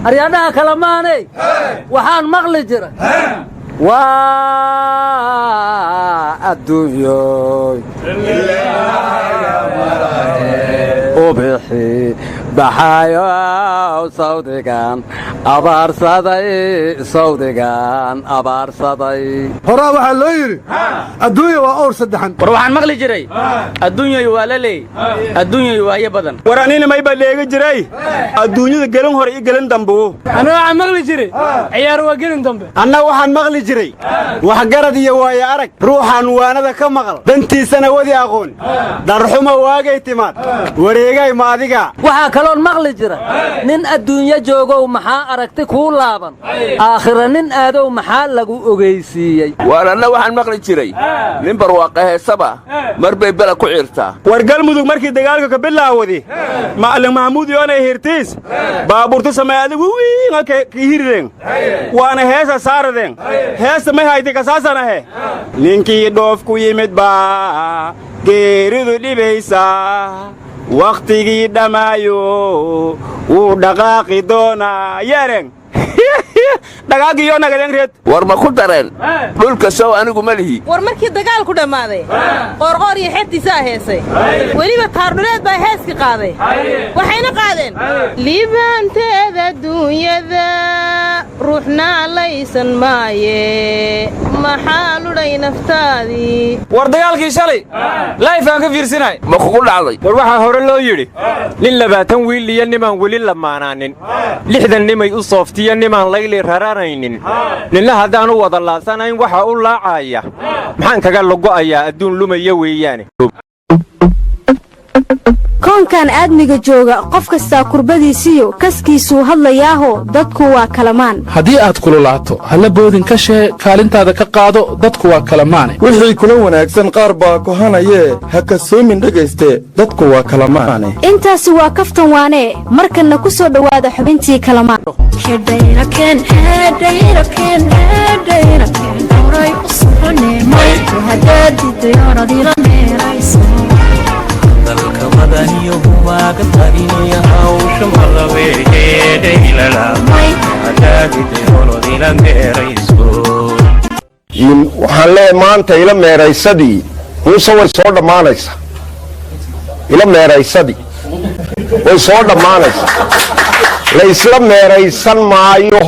aryadaha kalamaanay waxaan maqli jira waa adduunyoy ubixi baxayo sawdigan abaarsaday horaa waxaa loo yidhi adduunya waa owr saddexan war waxaan maqli jiray adduunyay waa la leey adduunyay waaye badan war anina mayba leega jiray adduunyada gelin hore iyo gelin dambe ana waxaan maqli jiray ciyaar waa gelin dambe anna waxaan maqli jiray wax garad iyo waaye arag ruuxan waanada ka maqal dantiisana wadi aqoon darxuma waagay timaad wareegay ma adiga waxaa kaloon maqli jira nin adduunya joogow maxaa aragti kuu laaban aakhira nin aadow maxaa lagu ogeysiiyey war anna waxaan maqli jiray nin barwaaqe heesaba mar bay bela ku ciirtaa war galmudug markii dagaalka ka bilaawadi macallin mahmuud yoonay hirtiis baabuurta samay adigu wiinga ka hirireen waana heesa saaradeen heesta may haytay kasaasanahe ninkii dhoof ku yimid baa geeridu dhibaysa wakhtigii dhammaayo wuu dhaqaaqi doonaa yeereen dhagaagiyo nagadeen reed war ma ku dareen dhulka sow anigu ma lihi war markii dagaalku dhammaaday qoorqoor iyo xeebtiisaa heesay weliba taardhuleed baa heeski qaaday waxayna qaadeen liibaanteeda duunyada ruuxna laysan maaye maxaa ludhay naftaadii war dagaalkii shalay laifaan ka fiirsinay ma kugu dhacday war waxaa hore loo yidhi nin 20 wiil iyo nimaan weli lamaanaanin 60 nimay u sooftiya nimaan layli raranaynin ninna haddaan u wada laasanayn waxa u laacaya maxaan kaga logo'ayaa adduun lumaya weeyaane koonkan aadmiga jooga qof kastaa kurbadiisiyo kaskiisuu hadlayaaho dadku waa kalamaan haddii aad kululaato halla boodin ka shee kaalintaada ka qaado dadku waa kalamaane wixii kula wanaagsan qaar baa kohanayee ha kasoomin dhegayste dadku waa kalamaane intaasi waa kaftan waanee markanna ku soo dhowaada xubintii kalamaan dalka badaniyo humaaga tarinaya hawsha malaweegeedhaylalamay hadaagida olodila meerayso waxaan leeyahay maanta ila meeraysadii muuse way soo dhammaanaysaa ila meeraysadii way soo dhammaanaysaa la isla meeraysan maayo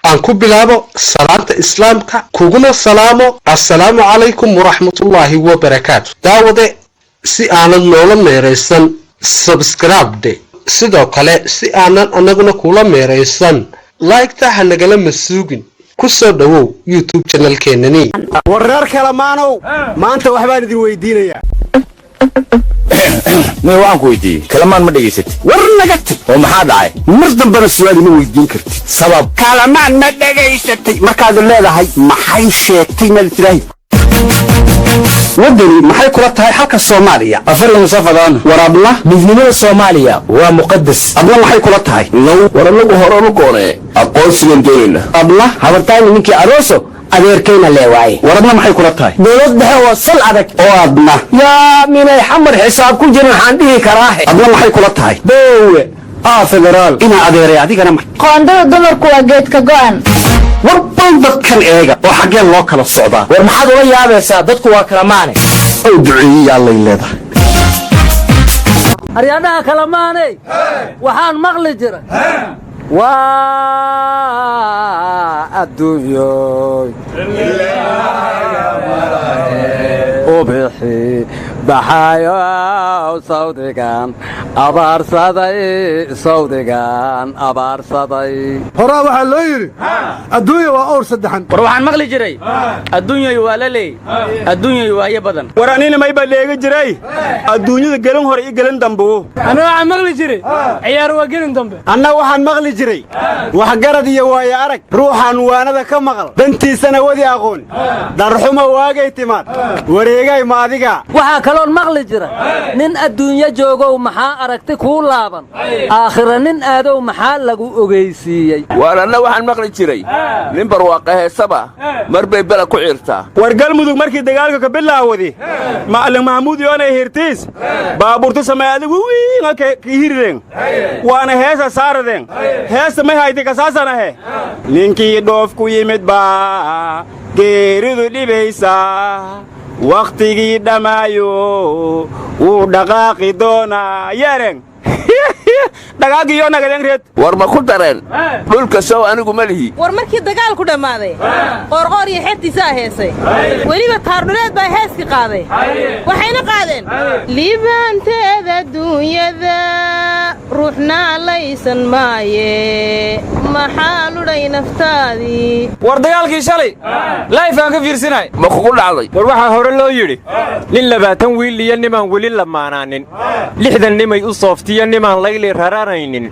aan ku bilaabo salaanta islaamka kuguna salaamo assalaamu calaykum waraxmatullaahi wabarakaatu daawade si aanad noola meeraysan subscribe sidoo kale si aanan anaguna kula meeraysan like-ta ha nagala masuugin ku soo dhawow YouTube channelkeenani wareer kalamaanow maanta waxbaan idin weydiinayaa ma waan ku weydiiyey kalamaan ma dhageysatid war naga tag oo maxaa dhacay mar dambana su'aal ma weydiin kartid sabab kalamaan ma dhageysatay markaad leedahay maxay sheegtay ma tiraahid wadani maxay kula tahay halka Soomaaliya afar musafadaan warabna midnimada Soomaaliya waa muqaddas abla maxay kula tahay law waranagu hore u goonay aqoonsigan doonina abla habartaan ninkii arooso adeerkayna leewaay warabna maxay kula tahay dawlad dhexe waa sal adag oo abna yaa minay xamar xisaab ku jirin waxaan dhihi karaa abla maxay kula tahay doowe federaal ina adeeray adigana qoondada dumarku waa geedka go'an warban dadkan eega oo xaggeen loo kala socdaa war maxaad ula yaabaysaa dadku waa kalamaane oo duceeyaa lay leedahay aryadaha kalamaanay waxaan maqli jira waa adduunyoy ubixi baxayo sawdigan abaarsaday horaa waxaa loo yidhi adduunya waa owr saddexan war waxaan maqli jiray adduunyay waa la leey adduunyay waaye badan war anina mayba leega jiray adduunyada gelin hore iyo gelin dambe ana waxaan maqli jiray ciyaar waa gelin dambe anna waxaan maqli jiray wax garad iyo waaye arag ruuxan waanada ka maqal dantiisana wadi aqoon darxuma waagay timaad wareegay ma adiga waxaa kaloon maqli jira nin adduunya joogow maxaa aragti kuu laaban aakhira nin aadow maxaa lagu ogeysiiyey waar anna waxaan maqli jiray nin barwaaqa heesaba mar bay bela ku ciirtaa war galmudug markii dagaalka ka bilaawadi macallin mahmuud yoonay hirtiis baabuurtu samay adigu wiinga ka hirireen waana heesa saaradeen heesta may haytay kasaasanahe ninkii dhoof ku yimid baa geeridu dhibaysa wakhtigii dhammaayo wuu dhaqaaqi doonaa yeereen dhagaagiyo nagadeen reed war ma ku dareen dhulka sow anigu ma lihi war markii dagaalku dhammaaday qoorqoor iyo xertiisaa heesay weliba taardhuleed baa heeskii qaaday waxayna qaadeen liibaanteeda duunyada ruuxna laysan maaye maxaa ludhay naftaadii war dagaalkii shalay laifaan ka fiirsinay ma kugu dhacday war waxaa hore loo yidhi nin 20 wiil iyo nimaan weli lamaanaanin 60 nimay u sooftiyo nimaan layli raranaynin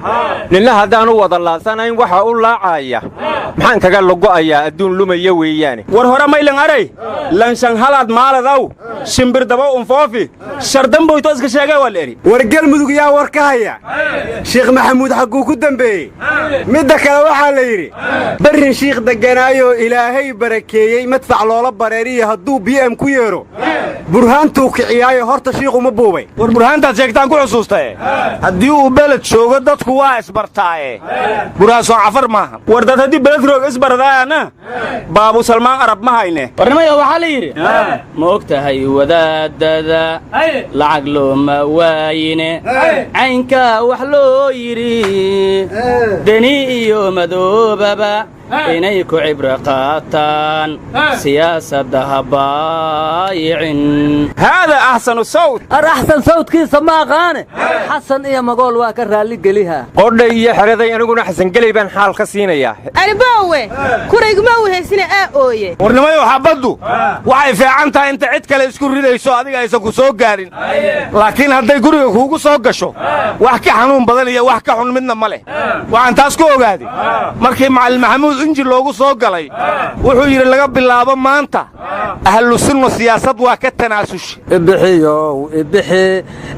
ninna haddaan u wada laasanayn waxa u laacaya maxaan kaga logo'ayaa adduun lumaya weeyaane war hore maylan aray lanshan halaad maaladaw shimbir daba unfoofi shardamboyto iska sheegay waa leeri war galmudug yaa war ka haya sheekh maxamuud xagguu ku dambeeyey midda kale waxaa la yidhi barrin shiikh degganaayoo ilaahay barakeeyey madfac loola bareeriya hadduu bm ku yeedho burhaantuu kiciyaayo horta shiikhuma buubay war burhaantaad sheegtaan ku xusuustae haddii uu beled joogo dadku waa isbartaaye burhaan soo cafar maaha war dad haddii beled roog isbardaayana baabu salmaan arab ma hayne warnimayo waxaa la yidhi ma og tahay wadaadada lacag looma waayine caynkaa wax loo yidhi deni iyo madoobaba inay ku cibro qaataan siyaasadda ha baayicin haada axsanu sawt ar axsan sawtkiisa ma aqaane xasan iyo magool waa ka raalligeliha qodhay iyo xeraday aniguna xasan gelay baan xaal ka siinayaa arbaawe kurayguma u heysina ooye warnimayo xabaddu waxay fiican tahay inta cid kale isku ridayso adiga aysan ku soo gaarin laakiin hadday guriga kuugu soo gasho wax ka xanuun badan iyo wax ka xun midna ma leh waxaan taas ku ogaaday markii macallin maxamuud inji loogu soo galay wuxuu yidhi laga bilaabo maanta ahlu sunna siyaasad waa ka tanaasushay ibixiyow ibixi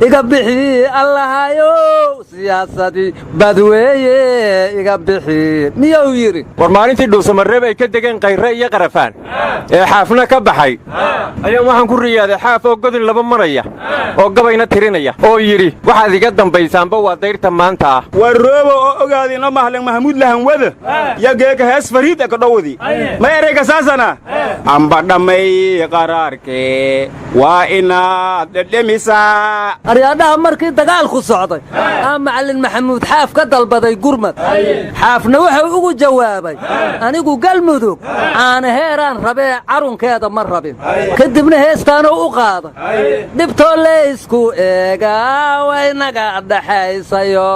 iga bixi allahayow siyaasadii badweeye iga bixi miyuu yidhi war maalintii dhuusamareeb ay ka degeen kayre iyo qarafaan ee xaafna ka baxay ayaan waxaan ku riyaaday xaaf oo godin laba maraya oo gabayna tirinaya oo yidhi waxaad iga dambaysaanba waa dayrta maanta ah war roobo oo ogaadino mahlan mahmuud lahanwada yageeka hees fariid ka dhawadi ma ereyga saasana amba dhamay qaraarkee waa inaad dhedhemisaa aryaadhaha markii dagaalku socday macallin maxamuud xaaf ka dalbaday gurmad xaafna wuxuu ugu jawaabay anigu galmudug caana heeraan rabee carunkeeda ma rabin kadibna heestaanuu u qaaday dhibtoo leysku eegaa waynaga dhaxaysayo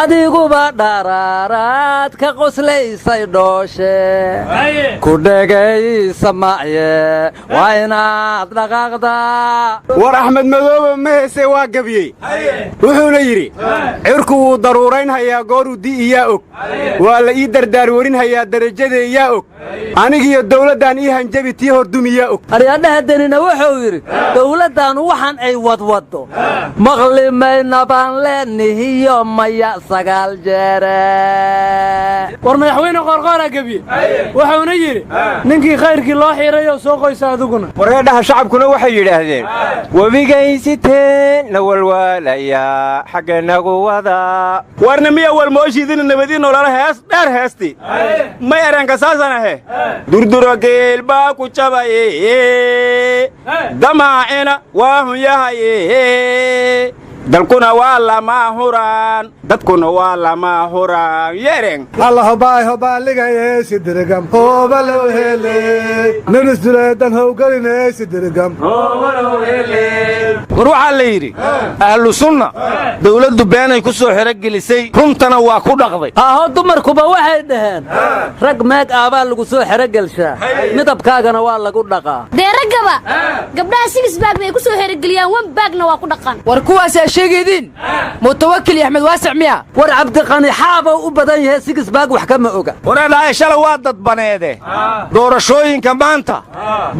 adiguba dharaaraad ka qoslaysay dhooshe ku dhegaysa macye waa inaad dhaqaaqdaa war axmed madoobe ma heese waa gabyey wuxuuna yidhi cirku wuu daruuraynhayaa gooruu di'iyaa og waa la ii dardaar warinhayaa darajadee yaa og anigiyo dawladdan ii hanjabi tii hordumiyaa og aryaadhaha denina wuxuu yidhi dawladdan waxaan ay wadwaddo maqli mayna baan leennihiyo maya 9 jeere war madaxweyne qoorqooraa gebye wuxuuna yidhi ninkii khayrkii loo xiirayoo soo qoysa adiguna wareedhaha shacabkuna waxay yidhaahdeen webigaysiteen na walwaalayaa xagga nagu wada warna miya walmooshiidina nabadii nolola hees dheer heesti may eranka saasanahe durduro geel baa ku jabaye damaacina waa hun yahaye dalkuna waa lama huraan dadkuna waa lama huraan yeereen alla hobaay hobaaligaye sidirgam hooba loo hele ninisduleedan howgeline sidirgam war waxaa la yidhi ahlu sunna dawladdu beenay ku soo xerogelisay runtana waa ku dhaqday aho dumarkuba waxay dhaheen rag meeg aabaa lagu soo xerogelshaa midabkaagana waa lagu dhaqaa dee raggaba gabdhaha 6 baag bay ku soo xerogeliyaan 1 baagna waa ku dhaqan war kuwaasee sheegidin mutawakkil axmed waasic miya war cabdiqani xaaba u badan yahay sigis baag wax kama oga wareedhaay shalay waa dadbaneede doorashooyinka maanta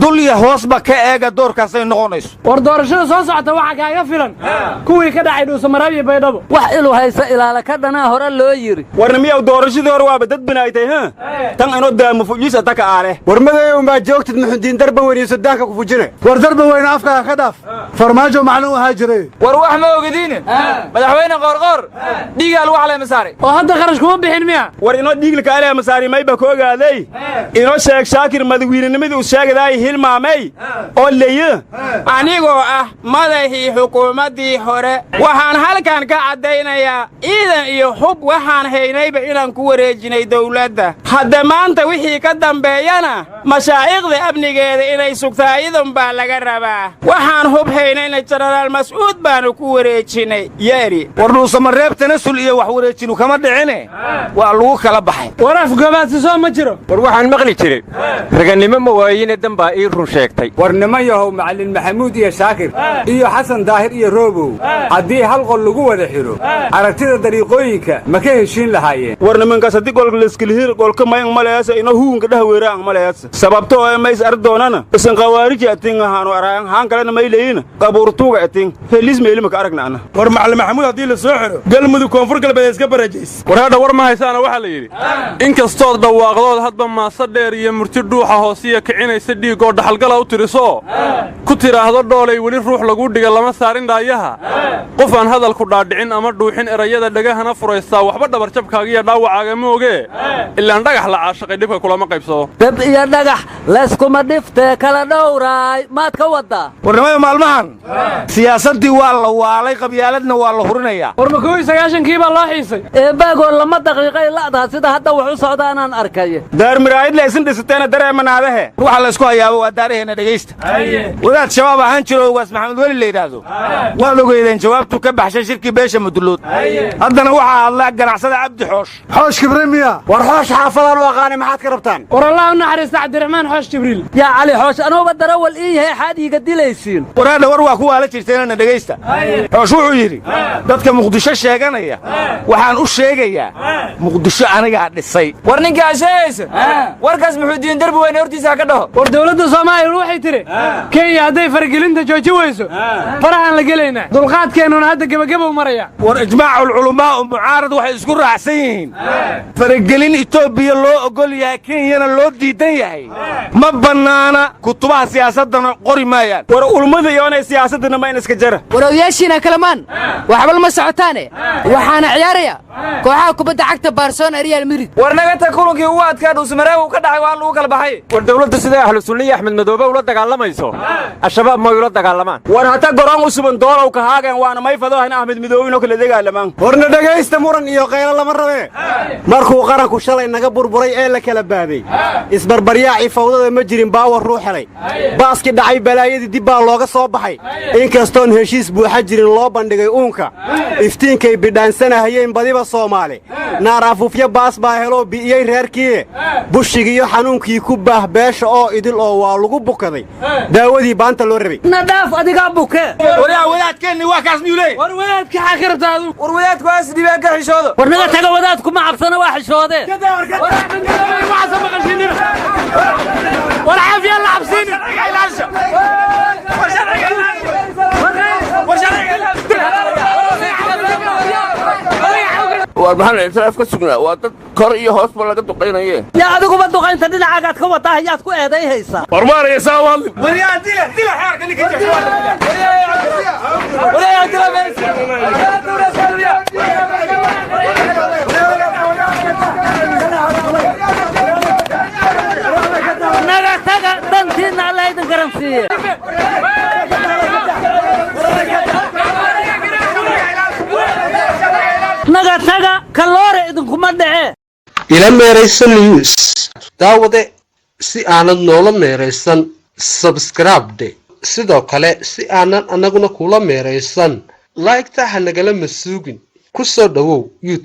dul iyo hoosba ka eega doorkaasay noqonayso war doorashada soo socota waxa kaaga filan kuwii ka dhacay dhuusamareeb iyo baydhabo wax ilu haysa ilaala ka dhanaa hore loo yiri warna miyaw doorashadii hore waaba dad banaaytay ha tan inoo daamo fujiis ataka aale warmadayow maa joogtid muxudiin darba weyniyo sudaanka ku fujine war darba weyne afkaaga ka dhaaf farmaajo maclin ahaa jiray war wax ma ogdiin madaxweyne qoorqoor dhiiga lagu xalay masaaray oo hadda kharash kuma bixin miya war inoo dhiiglka ale masaari mayba ka ogaaday inoo sheeg shaakir madaxweynenimadii uu sheegay hilmaamay oo leeyo anigoo ah madaxii xukuumadii hore waxaan halkan ka cadaynayaa ciidan iyo hub waxaan haynayba inaan ku wareejinay dawladda hadda maanta wixii ka dambeeyana mashaa'ikhda amnigeeda inay sugtaayidan baa laga rabaa waxaan hub haynayna jenaraal mas'uud baanu ku wareejinay yeeri war dhuusamareeb tanasul iyo wax wareejinu kama dhicine waa lagu kala baxay war afgabaadsi soo ma jiro war waxaan maqli jiray raganimo ma waayine dan baa ii run sheegtay war niman yahow macallin maxamuud iyo shaakir iyo xasan daahir iyo roobow haddii hal qol lagu wada xidho aragtida dariiqooyinka ma ka heshiin lahaayeen war nimankaas haddii golka laskilihir golka mayan maleesa ino huunka dhah weeraan maleesa sababto oo mays ardoonana isan qawaariji atin ahaanu araan haan kalena mayleeyina qabuurtuuga atin helis meelima ka aragna ana war macallin maxamuud haddii la soo xiro galmudug koonfur galbeed iska barajays war hadha war ma haysaana waxaa la yidhi inkastood dhawaaqdood hadba maasa dheer iyo murti dhuuxa hoosiya kicinaysa dhiig oo dhaxalgala u tirisoo ku tidhaahdo dhoolay weli ruux lagu dhiga lama saarin dhaayaha qof aan hadalku dhaadhicin ama dhuuxin erayada dhagahana furaystaa waxba dhabarjabkaaga iyo dhaawacaaga ma ogee ilaan dhagax la caashaqay dhibka kulama qaybsado dab iyo dhagax layskuma dhiftee kala dhowraay maad ka wadaa warnimada maalmahan siyaasaddii waa la waalay qabyaaladna waa la hurinayaa war ma 19 baa loo xiisay eebaagoo lama daqiiqay la'daha sida hadda wax u socda anaan arkay daar miraayid la isin dhisateena dareemanaadahe waxa la isku hayaabo waa daaraheena dhegaysta wadaad shabaab ahaan jiro ugaas maxamed weli la yidhaahdo waad ogeydeen jawaabtu ka baxshay shirkii beesha mudulood haddana waxaa hadla ganacsada cabdi xoosh kibriil miya war xoosh xaafadaan u aqaanay maxaad ka rabtaan war allah u naxariista cabdiraxmaan xoosh jibriil yaa cali xoosh anuuba darawal ii yahay xaad iiga dilaysiin waraadha war waa kuwaa la jirteenana dhegaysta xoosh wuxuu yidhi dadka muqdisho sheeganaya waxaan u sheegayaa muqdisho anigaa dhisay war ninkaa sheegaysa warkaas muxuudiin darbi weyne hortiisa ka dhaho war dawladda soomaaliya waxay tiri kenya hadday faragelinta jooji weyso farahaan la gelaynaa dulqaadkeennuna hadda gebageba u maraya war ijmaacu culamaa u mucaarad waxay isku raacsan yihiin faragelin etoobiya loo ogol yahay kenyana loo diidan yahay ma bannaana kutubaha siyaasaddana qori maayaan war ulmada iyoonay siyaasaddana ma in iska jara warowyaashiina kalamaan waxba lama socotaane waxaana ciyaaraya kooxaha kubadda cagta barcelona real madrid war naga ta kulankii ugu adkaa dhuusmareeb uu ka dhacay waa lagu kala baxay war dawladda sida ahlu sunna iyo axmed madoobe ula dagaalamayso al-shabaab ma ula dagaalamaan war hata garoon u suban doolow ka haageen waana may fadoohan axmed madoobe inoo kala dagaalamaan warna dhegaysta muran iyo qaylo lama rabee markuu qaranku shalay naga burburay ee la kala baaday isbarbaryaacii fawdada ma jirin baawar ruu xelay baaskii dhacay balaayadii dib baa looga soo baxay inkastoon heshiis buuxa jirin loo bandhigay uunka iftiinkay bidhaansanahayeen badiba soomaali naar afuufyo baas baa heloo bi'iyey reerkii bushigiiyo xanuunkii ku baah beesha oo idil oo waa lagu bukaday daawadii baanta loo rabay nadhaaf adigaa buke waryaa wadaadkeenni waa kaas miyuuley war wadaadka xaa ka rabtaa adu war wadaadku waas dhibaan ka xishoodo war naga taga wadaadku ma cabsana waa xishoodee war caafiya la cabsini war maxaan ictiraaf ka sugnaa waa dad kor iyo hoosba laga duqaynaye yaa adiguba duqaynta dhinacaagaad ka wadaa hayaad ku eeday haysaa war maaraya saa wadli waryaa dila xeerka ninka naga taga dantiinna alla idin garansiiye naga taga kaloore idinkuma dhace ila meeraysan news daawade si aanad noola meeraysan subscribe sidoo kale si aanan anaguna kula meeraysan like ta hanagala masuugin ku soo dhawow YouTube